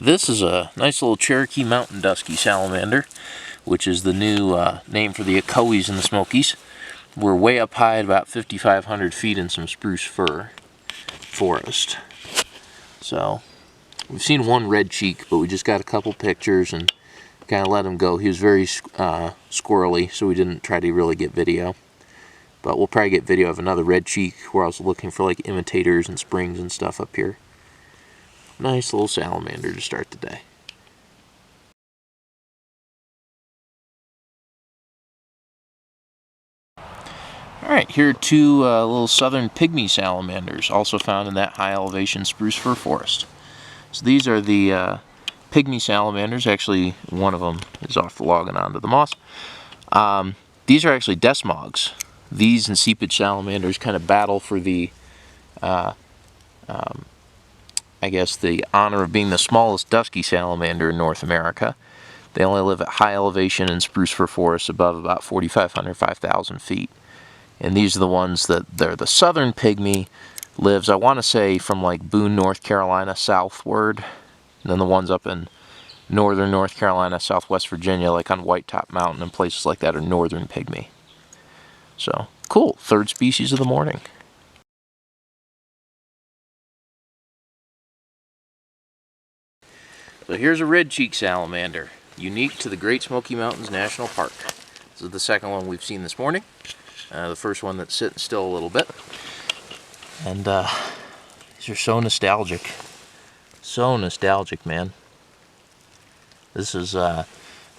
This is a nice little Cherokee Mountain Dusky Salamander, which is the new name for the Echoes in the Smokies. We're way up high at about 5,500 feet in some spruce fir forest. So, we've seen one red cheek, but we just got a couple pictures and kind of let him go. He was very squirrely, so we didn't try to really get video. But we'll probably get video of another red cheek where I was looking for like imitators and springs and stuff up here. Nice little salamander to start the day. Alright, here are two little southern Pygmy salamanders, also found in that high elevation spruce fir forest. So these are the Pygmy salamanders. Actually, one of them is off the log and onto the moss. These are actually desmogs. These and seepage salamanders kind of battle for the I guess the honor of being the smallest dusky salamander in North America. They only live at high elevation in spruce fir forests above about 4,500, 5,000 feet. And these are the ones that they're the southern Pygmy lives, I want to say, from like Boone, North Carolina southward. And then the ones up in northern North Carolina, southwest Virginia, like on White Top Mountain and places like that, are northern Pygmy. So, cool. Third species of the morning. So here's a red cheek salamander, unique to the Great Smoky Mountains National Park. This is the second one we've seen this morning. The first one that's sitting still a little bit. And these are so nostalgic. So nostalgic, man. This is the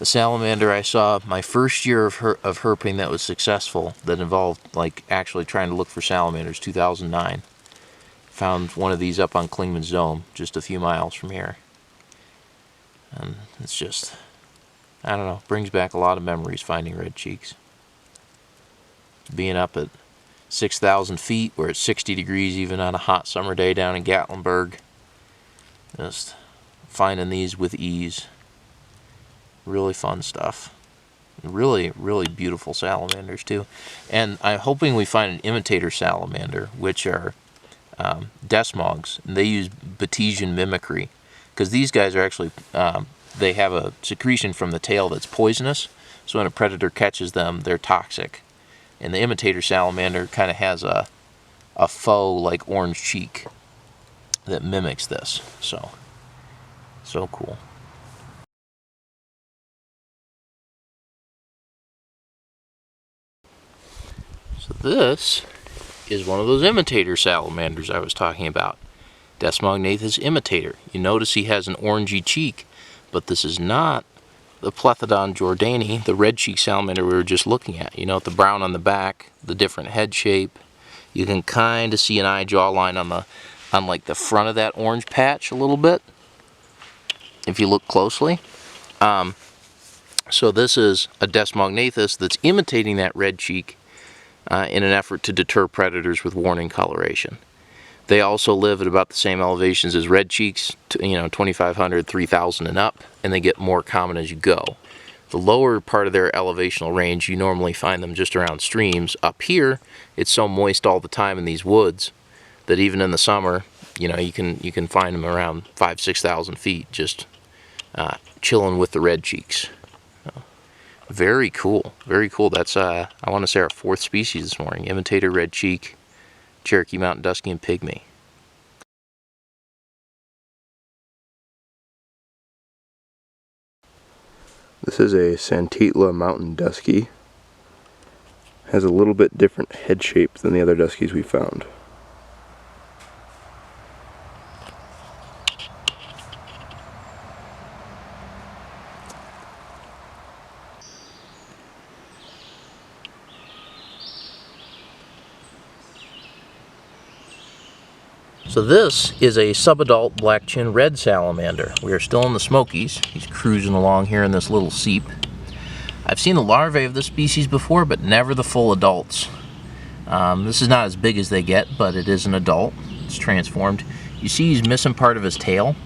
salamander I saw my first year of herping that was successful, that involved like actually trying to look for salamanders, 2009. Found one of these up on Clingman's Dome, just a few miles from here. And it's just, I don't know, brings back a lot of memories finding red cheeks. Being up at 6,000 feet where it's 60 degrees even on a hot summer day down in Gatlinburg. Just finding these with ease. Really fun stuff. Really, really beautiful salamanders too. And I'm hoping we find an imitator salamander, which are desmogs. And they use Batesian mimicry. Because these guys are actually, they have a secretion from the tail that's poisonous. So when a predator catches them, they're toxic. And the imitator salamander kind of has a faux, like, orange cheek that mimics this. So cool. So this is one of those imitator salamanders I was talking about. Magnetus imitator. You notice he has an orangey cheek, but this is not the Plethodon jordani, the red cheek salamander we were just looking at. You know, the brown on the back, the different head shape. You can kind of see an eye jawline on like the front of that orange patch a little bit, if you look closely. So this is a Magnetus that's imitating that red cheek in an effort to deter predators with warning coloration. They also live at about the same elevations as red cheeks, you know, 2,500, 3,000 and up, and they get more common as you go. The lower part of their elevational range, you normally find them just around streams. Up here, it's so moist all the time in these woods that even in the summer, you know, you can find them around 5,000, 6,000 feet, just chilling with the red cheeks. Very cool, very cool. That's I want to say our fourth species this morning: imitator red cheek, Cherokee Mountain Dusky, and Pygmy. This is a Santitla Mountain Dusky. Has a little bit different head shape than the other Duskies we found. So this is a subadult black-chin red salamander. We are still in the Smokies. He's cruising along here in this little seep. I've seen the larvae of this species before, but never the full adults. This is not as big as they get, but it is an adult. It's transformed. You see he's missing part of his tail.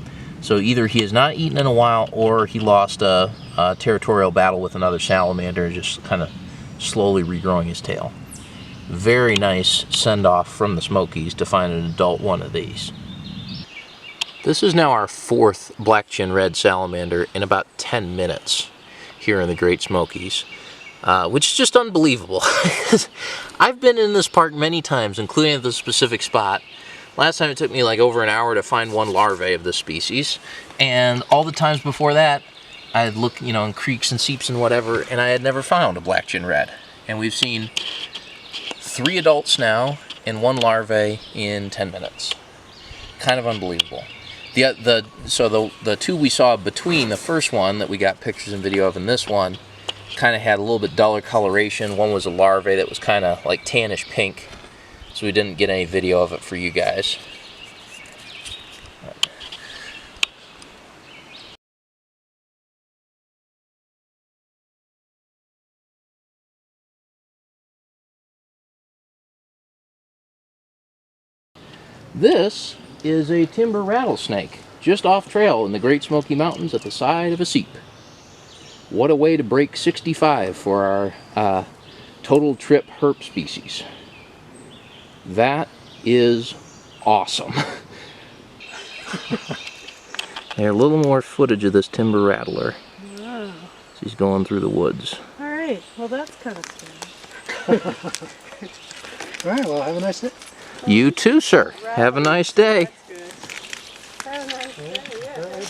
So either he has not eaten in a while, or he lost a territorial battle with another salamander and just kind of slowly regrowing his tail. Very nice send-off from the Smokies to find an adult one of these. This is now our fourth black Gin Red Salamander in about 10 minutes here in the Great Smokies, which is just unbelievable. I've been in this park many times, including at this specific spot. Last time it took me like over an hour to find one larvae of this species, and all the times before that I'd look, you know, in creeks and seeps and whatever, and I had never found a black Gin Red. And we've seen 3 adults now and 1 larvae in 10 minutes. Kind of unbelievable. The 2 we saw between the first one that we got pictures and video of and this one kind of had a little bit duller coloration. One was a larvae that was kind of like tannish pink, so we didn't get any video of it for you guys. This is a timber rattlesnake, just off trail in the Great Smoky Mountains at the side of a seep. What a way to break 65 for our total trip herp species. That is awesome. Here, a little more footage of this Timber Rattler. Wow. She's going through the woods. Alright, well that's kind of strange. Alright, well have a nice day. You too, sir. Have a nice day. Have a nice day, yeah.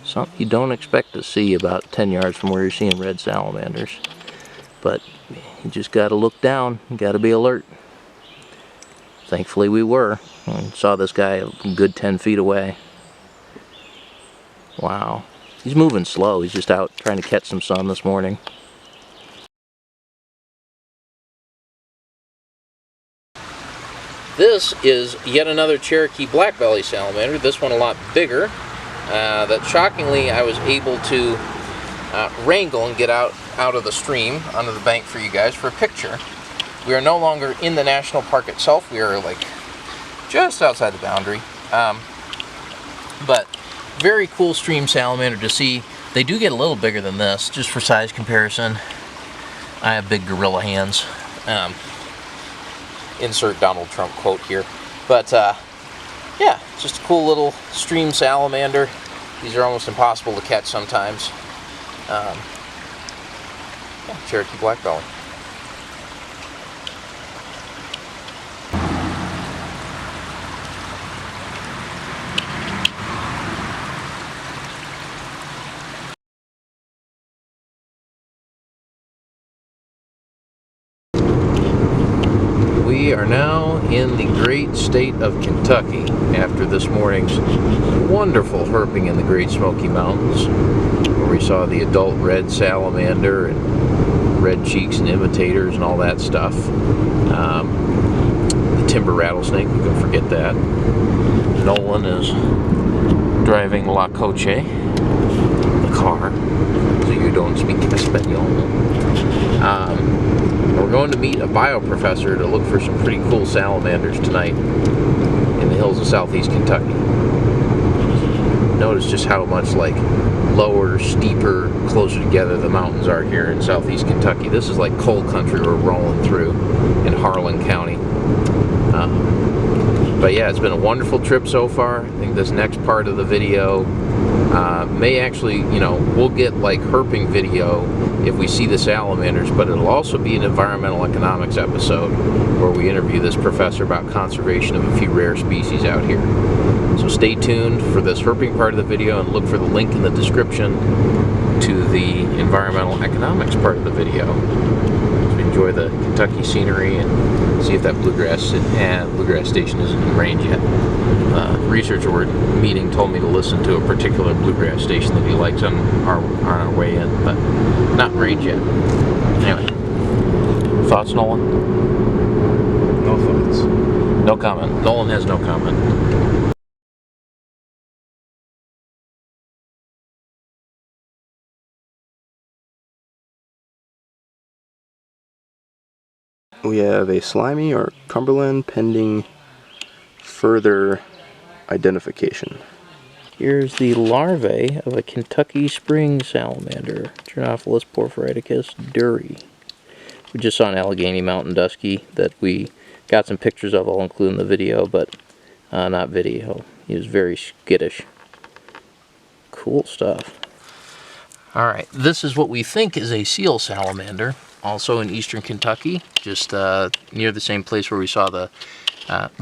Something you don't expect to see about 10 yards from where you're seeing red salamanders. But you just got to look down. You got to be alert. Thankfully we were. I saw this guy a good 10 feet away. Wow. He's moving slow. He's just out trying to catch some sun this morning. This is yet another Cherokee Blackbelly salamander. This one a lot bigger. That shockingly I was able to wrangle and get out of the stream onto the bank for you guys for a picture. We are no longer in the national park itself. We are like just outside the boundary. But very cool stream salamander to see. They do get a little bigger than this, just for size comparison. I have big gorilla hands. Insert Donald Trump quote here. But yeah, just a cool little stream salamander. These are almost impossible to catch sometimes. Yeah, Cherokee Blackbelly. We are now in the great state of Kentucky after this morning's wonderful herping in the Great Smoky Mountains, where we saw the adult red salamander and red cheeks and imitators and all that stuff. The timber rattlesnake, we can forget that. Nolan is driving La Coche, the car, so you don't speak Espanol. We're going to meet a bioprofessor to look for some pretty cool salamanders tonight in the hills of southeast Kentucky. Notice just how much like lower, steeper, closer together the mountains are here in southeast Kentucky. This is like coal country we're rolling through in Harlan County. But yeah, it's been a wonderful trip so far. I think this next part of the video may actually, you know, we'll get like herping video if we see the salamanders, but it'll also be an environmental economics episode where we interview this professor about conservation of a few rare species out here. So stay tuned for this herping part of the video and look for the link in the description to the environmental economics part of the video. So enjoy the Kentucky scenery and see if that bluegrass station isn't in range yet. Researcher we're meeting told me to listen to a particular bluegrass station that he likes on our way in, but not in range yet. Anyway, thoughts, Nolan? No thoughts. No comment. Nolan has no comment. We have a slimy or Cumberland pending further identification. Here's the larvae of a Kentucky spring salamander, Dronophilus porphyriticus dury. We just saw an Allegheny Mountain Dusky that we got some pictures of, I'll include in the video, but not video. He was very skittish. Cool stuff. Alright, this is what we think is a seal salamander, also in eastern Kentucky, just near the same place where we saw the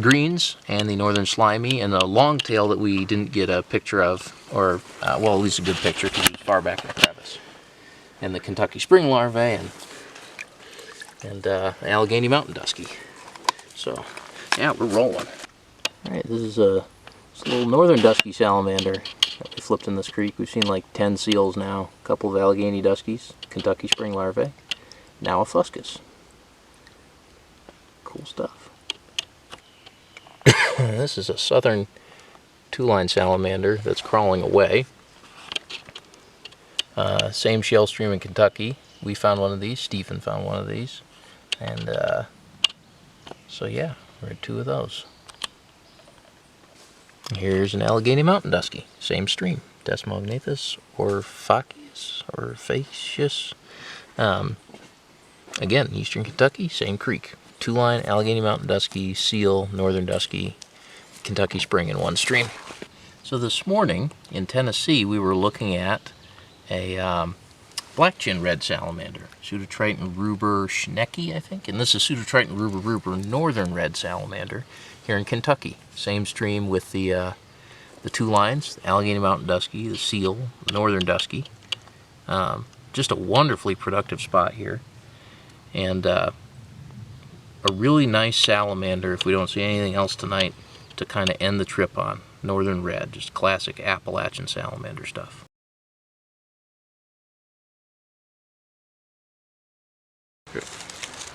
greens and the northern slimy, and a longtail that we didn't get a picture of, or, well, at least a good picture because it was far back in the crevice. And the Kentucky spring larvae, and Allegheny Mountain Dusky. So, yeah, we're rolling. Alright, this is a little northern dusky salamander that we flipped in this creek. We've seen like 10 seals now, a couple of Allegheny Duskies, Kentucky spring larvae, now a fuscus. Cool stuff. This is a southern two-line salamander that's crawling away. Same shell stream in Kentucky. We found one of these. Stephen found one of these. And so yeah, we're at 2 of those. Here's an Allegheny Mountain Dusky. Same stream. Magnetus or Facius or Facius. Again, eastern Kentucky, same creek. 2-line Allegheny Mountain Dusky, seal, northern dusky, Kentucky spring in one stream. So this morning in Tennessee we were looking at a black Gin Red Salamander, Pseudotriton ruber schnecki, I think, and this is Pseudotriton ruber northern red salamander here in Kentucky. Same stream with the 2 lines, the Allegheny Mountain Dusky, the seal, the northern dusky. Just a wonderfully productive spot here, and a really nice salamander, if we don't see anything else tonight, to kind of end the trip on. Northern red, just classic Appalachian salamander stuff.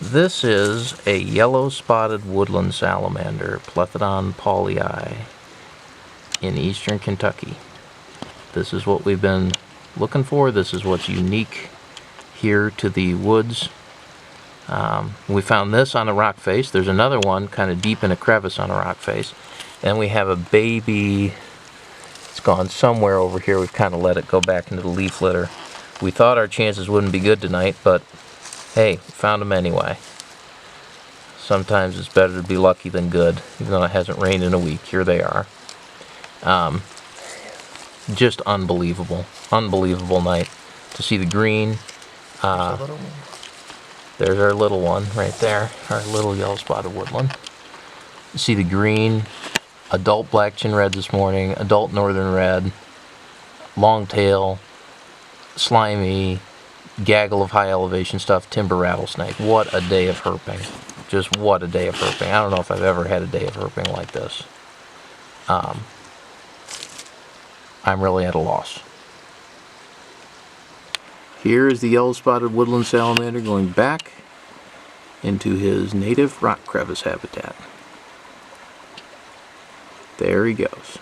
This is a yellow-spotted woodland salamander, Plethodon pauleyi, in eastern Kentucky. This is what we've been looking for. This is what's unique here to the woods. We found this on a rock face. There's another one kind of deep in a crevice on a rock face. Then we have a baby. It's gone somewhere over here. We've kind of let it go back into the leaf litter. We thought our chances wouldn't be good tonight, but hey, we found them anyway. Sometimes it's better to be lucky than good, even though it hasn't rained in a week. Here they are. Just unbelievable. Unbelievable night. To see the green. There's our little one right there, our little yellow-spotted woodland. You see the green, adult black Gin Red this morning, adult northern red, long tail, slimy, gaggle of high elevation stuff, timber rattlesnake. What a day of herping. Just what a day of herping. I don't know if I've ever had a day of herping like this. I'm really at a loss. Here is the yellow-spotted woodland salamander going back into his native rock crevice habitat. There he goes.